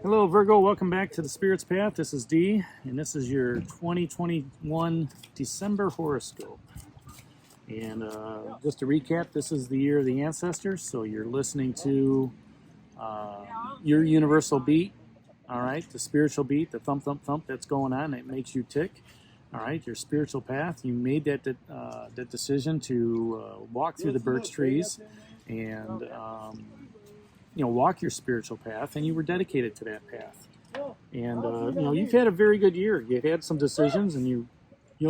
Hello Virgo, welcome back to the Spirit's Path. This is Dee, and this is your 2021 December horoscope. And just to recap, this is the year of the ancestors, so you're listening to your universal beat, all right, the spiritual beat, the thump, thump, thump that's going on, that makes you tick, all right, your spiritual path. You made that decision to walk through the birch trees and walk your spiritual path, and you were dedicated to that path. And you've had a very good year. You had some decisions, and you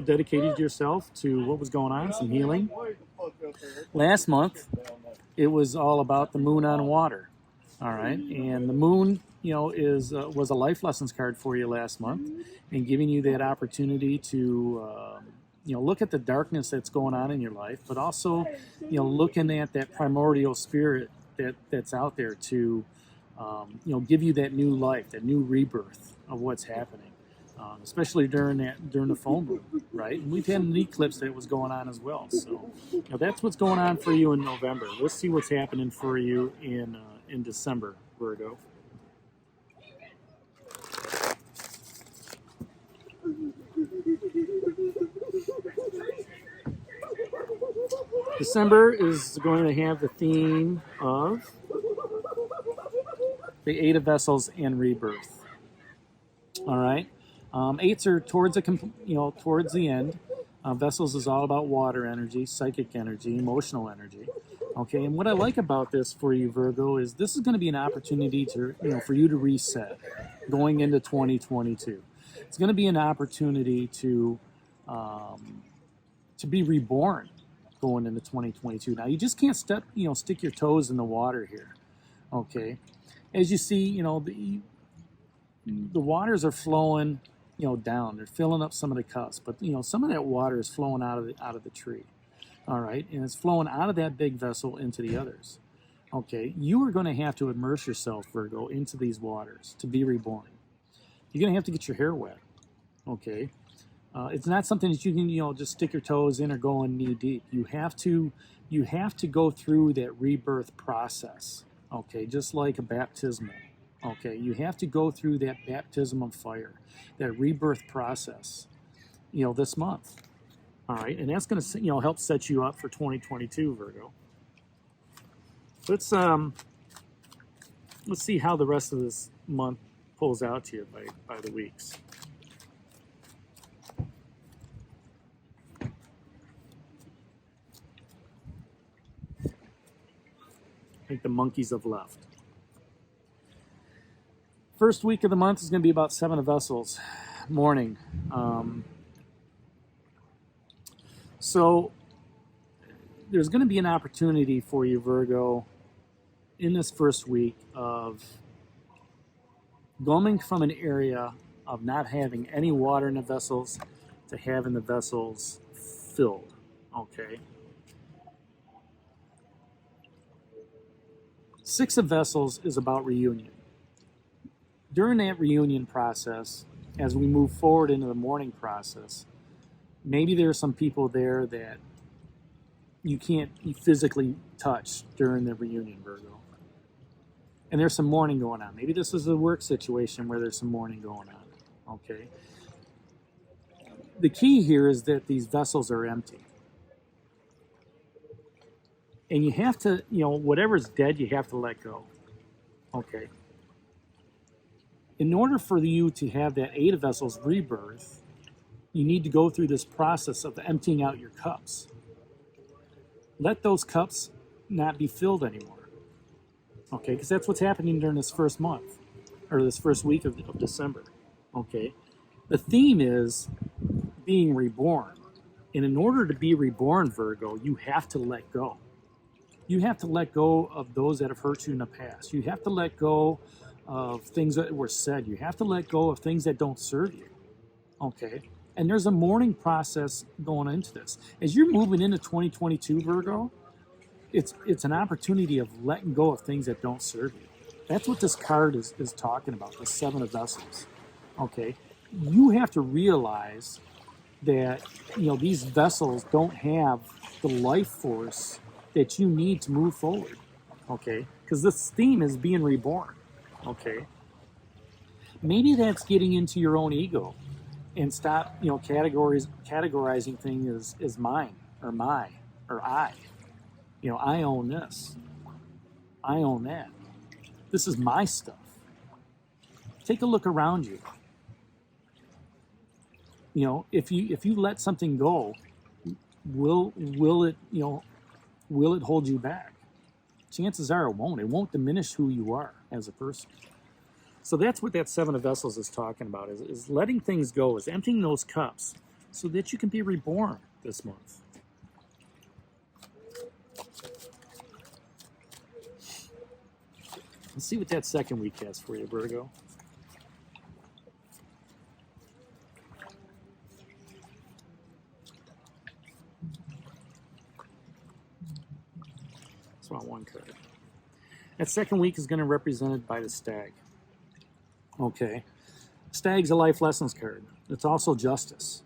dedicated yourself to what was going on, some healing. Last month, it was all about the moon on water. All right, and the moon, was a life lessons card for you last month, and giving you that opportunity to look at the darkness that's going on in your life, but also looking at that primordial spirit that's out there to give you that new life, that new rebirth of what's happening, especially during the full moon, right? And we've had an eclipse that was going on as well. So that's what's going on for you in November. Let's see what's happening for you in December, Virgo. December is going to have the theme of the Eight of Vessels and rebirth. All right, eights are towards the end. Vessels is all about water energy, psychic energy, emotional energy. Okay, and what I like about this for you, Virgo, is this is going to be an opportunity to for you to reset going into 2022. It's going to be an opportunity to be reborn going into 2022. Now you just can't stick your toes in the water here. Okay, as you see, the waters are flowing down. They're filling up some of the cups, but some of that water is flowing out of the tree. All right, and it's flowing out of that big vessel into the others. Okay, you are going to have to immerse yourself, Virgo, into these waters to be reborn. You're going to have to get your hair wet. Okay, it's not something that you can just stick your toes in or go in knee deep. You have to go through that rebirth process. Okay, just like a baptismal. Okay, you have to go through that baptism of fire, that rebirth process, this month. All right, and that's going to help set you up for 2022, Virgo. Let's see how the rest of this month pulls out to you by the weeks. I think the monkeys have left. First week of the month is going to be about Seven of Vessels, morning. So there's going to be an opportunity for you, Virgo, in this first week of going from an area of not having any water in the vessels to having the vessels filled. Okay. Six of Vessels is about reunion. During that reunion process, as we move forward into the mourning process, maybe there are some people there that you can't physically touch during the reunion, Virgo. And there's some mourning going on. Maybe this is a work situation where there's some mourning going on. Okay. The key here is that these vessels are empty. And you have to, whatever's dead, you have to let go. Okay. In order for you to have that Eight of Vessels rebirth, you need to go through this process of emptying out your cups. Let those cups not be filled anymore. Okay, because that's what's happening during this first month, or this first week of December. Okay. The theme is being reborn. And in order to be reborn, Virgo, you have to let go. You have to let go of those that have hurt you in the past. You have to let go of things that were said. You have to let go of things that don't serve you. Okay? And there's a mourning process going into this. As you're moving into 2022, Virgo, it's an opportunity of letting go of things that don't serve you. That's what this card is talking about, the Seven of Vessels. Okay? You have to realize that, these vessels don't have the life force that you need to move forward, okay? Because this theme is being reborn, okay? Maybe that's getting into your own ego and stop, categorizing things as mine or my or I. I own this. I own that. This is my stuff. Take a look around you. If you let something go, will it hold you back? Chances are it won't. It won't diminish who you are as a person. So that's what that Seven of Vessels is talking about, is letting things go, is emptying those cups so that you can be reborn this month. Let's see what that second week has for you, Virgo. That's on one card. That second week is going to be represented by the Stag. Okay. Stag's a life lessons card. It's also justice.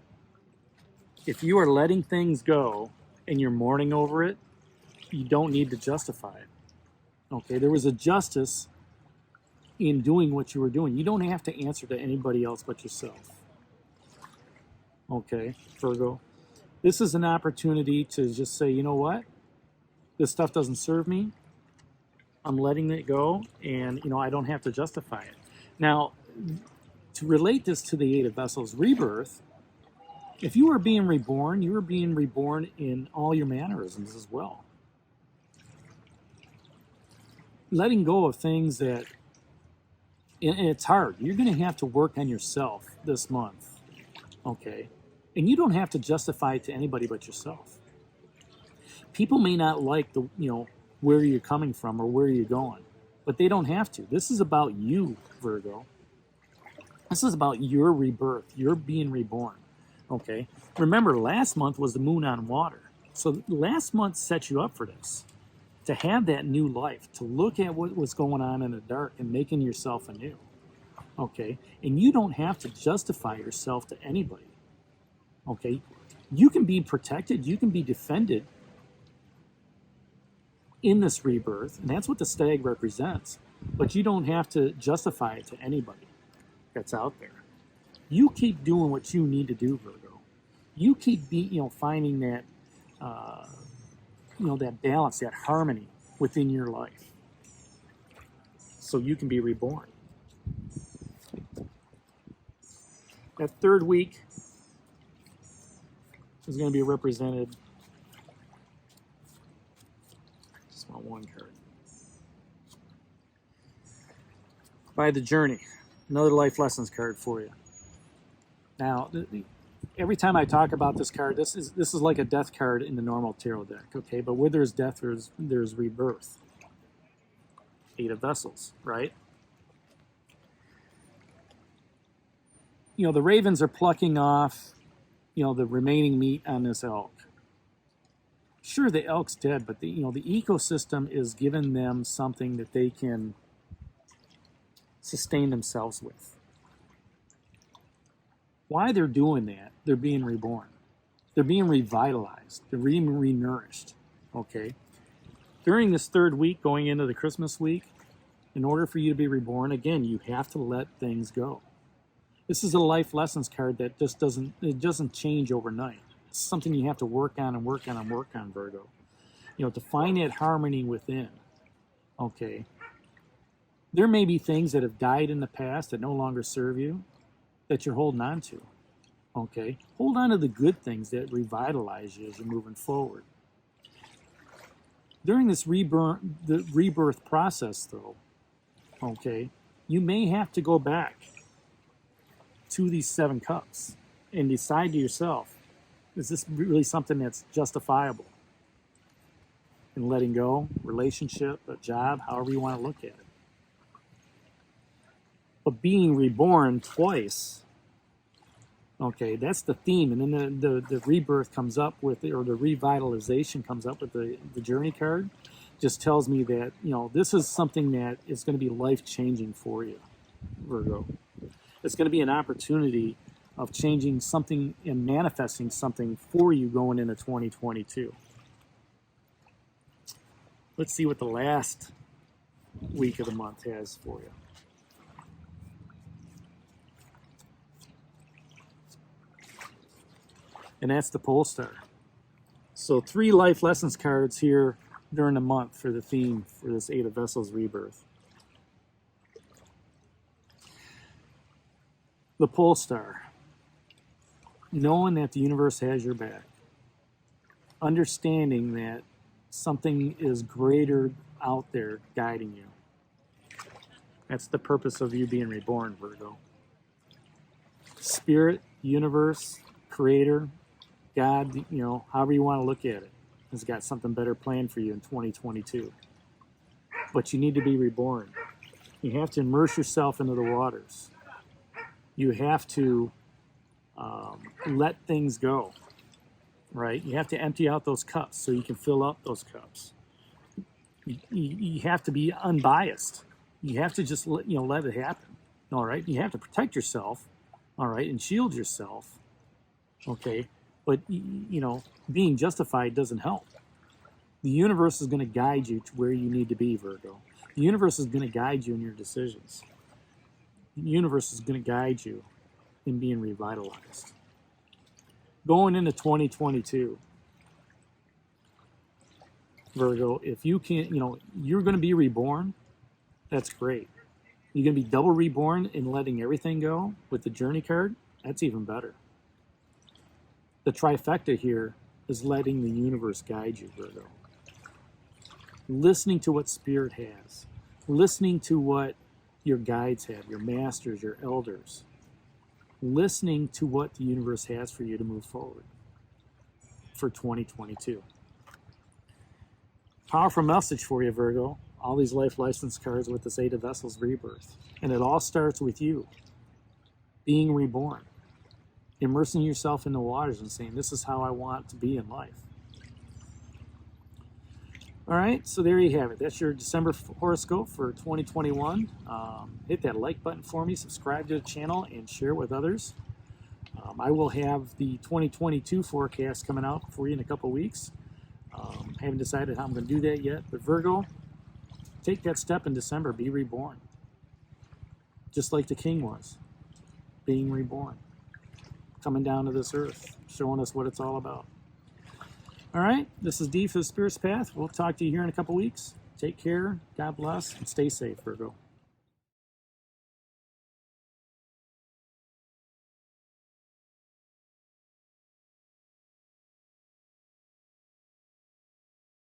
If you are letting things go and you're mourning over it, you don't need to justify it. Okay, there was a justice in doing what you were doing. You don't have to answer to anybody else but yourself. Okay, Virgo. This is an opportunity to just say, you know what? This stuff doesn't serve me. I'm letting it go, and I don't have to justify it. Now, to relate this to the Eight of Vessels rebirth, if you are being reborn, you are being reborn in all your mannerisms as well. Letting go of things that, and it's hard. You're going to have to work on yourself this month, okay? And you don't have to justify it to anybody but yourself. People may not like where you're coming from or where you're going, but they don't have to. This is about you, Virgo. This is about your rebirth. You're being reborn, okay? Remember, last month was the moon on water. So last month set you up for this. To have that new life, to look at what was going on in the dark and making yourself anew, okay? And you don't have to justify yourself to anybody, okay? You can be protected, you can be defended in this rebirth, and that's what the Stag represents, but you don't have to justify it to anybody that's out there. You keep doing what you need to do, Virgo. You keep finding that that balance, that harmony within your life, so you can be reborn. That third week is going to be represented, just want one card, by the Journey. Another life lessons card for you. Now, every time I talk about this card, this is like a death card in the normal tarot deck, okay? But where there's death, there's rebirth. Eight of Vessels, right? The ravens are plucking off, the remaining meat on this elk. Sure, the elk's dead, but the ecosystem is giving them something that they can sustain themselves with. Why they're doing that, they're being reborn. They're being revitalized. They're being renourished, okay? During this third week, going into the Christmas week, in order for you to be reborn, again, you have to let things go. This is a life lessons card that just doesn't change overnight. It's something you have to work on and work on and work on, Virgo. To find that harmony within, okay? There may be things that have died in the past that no longer serve you, that you're holding on to, okay? Hold on to the good things that revitalize you as you're moving forward. During this rebirth process, though, okay, you may have to go back to these 7 cups and decide to yourself, is this really something that's justifiable? And letting go, relationship, a job, however you want to look at it. But being reborn twice, okay, that's the theme. And then the rebirth comes up with, or the revitalization comes up with the Journey card. Just tells me that, this is something that is going to be life-changing for you, Virgo. It's going to be an opportunity of changing something and manifesting something for you going into 2022. Let's see what the last week of the month has for you. and that's the pole star. So 3 life lessons cards here during the month for the theme for this 8 of Vessels rebirth. The pole star. Knowing that the universe has your back. Understanding that something is greater out there guiding you. That's the purpose of you being reborn, Virgo. Spirit, universe, creator, God, you know, however you want to look at it, has got something better planned for you in 2022. But you need to be reborn. You have to immerse yourself into the waters. You have to let things go, right? You have to empty out those cups so you can fill up those cups. You have to be unbiased. You have to just let it happen, all right? You have to protect yourself, all right, and shield yourself, okay? But, you know, being justified doesn't help. The universe is going to guide you to where you need to be, Virgo. The universe is going to guide you in your decisions. The universe is going to guide you in being revitalized. Going into 2022, Virgo, if you can't, you know, you're going to be reborn, that's great. You're going to be double reborn in letting everything go with the journey card, that's even better. The trifecta here is letting the universe guide you, Virgo. Listening to what Spirit has. Listening to what your guides have, your masters, your elders. Listening to what the universe has for you to move forward for 2022. Powerful message for you, Virgo. All these life license cards with this 8 of Vessels rebirth. And it all starts with you being reborn. Immersing yourself in the waters and saying, this is how I want to be in life. All right, so there you have it. That's your December horoscope for 2021. Hit that like button for me, subscribe to the channel, and share with others. I will have the 2022 forecast coming out for you in a couple weeks. Haven't decided how I'm going to do that yet, but Virgo, take that step in December. Be reborn. Just like the king was, being reborn. Coming down to this earth, showing us what it's all about. All right, this is D for the Spirit's Path. We'll talk to you here in a couple weeks. Take care, God bless, and stay safe, Virgo.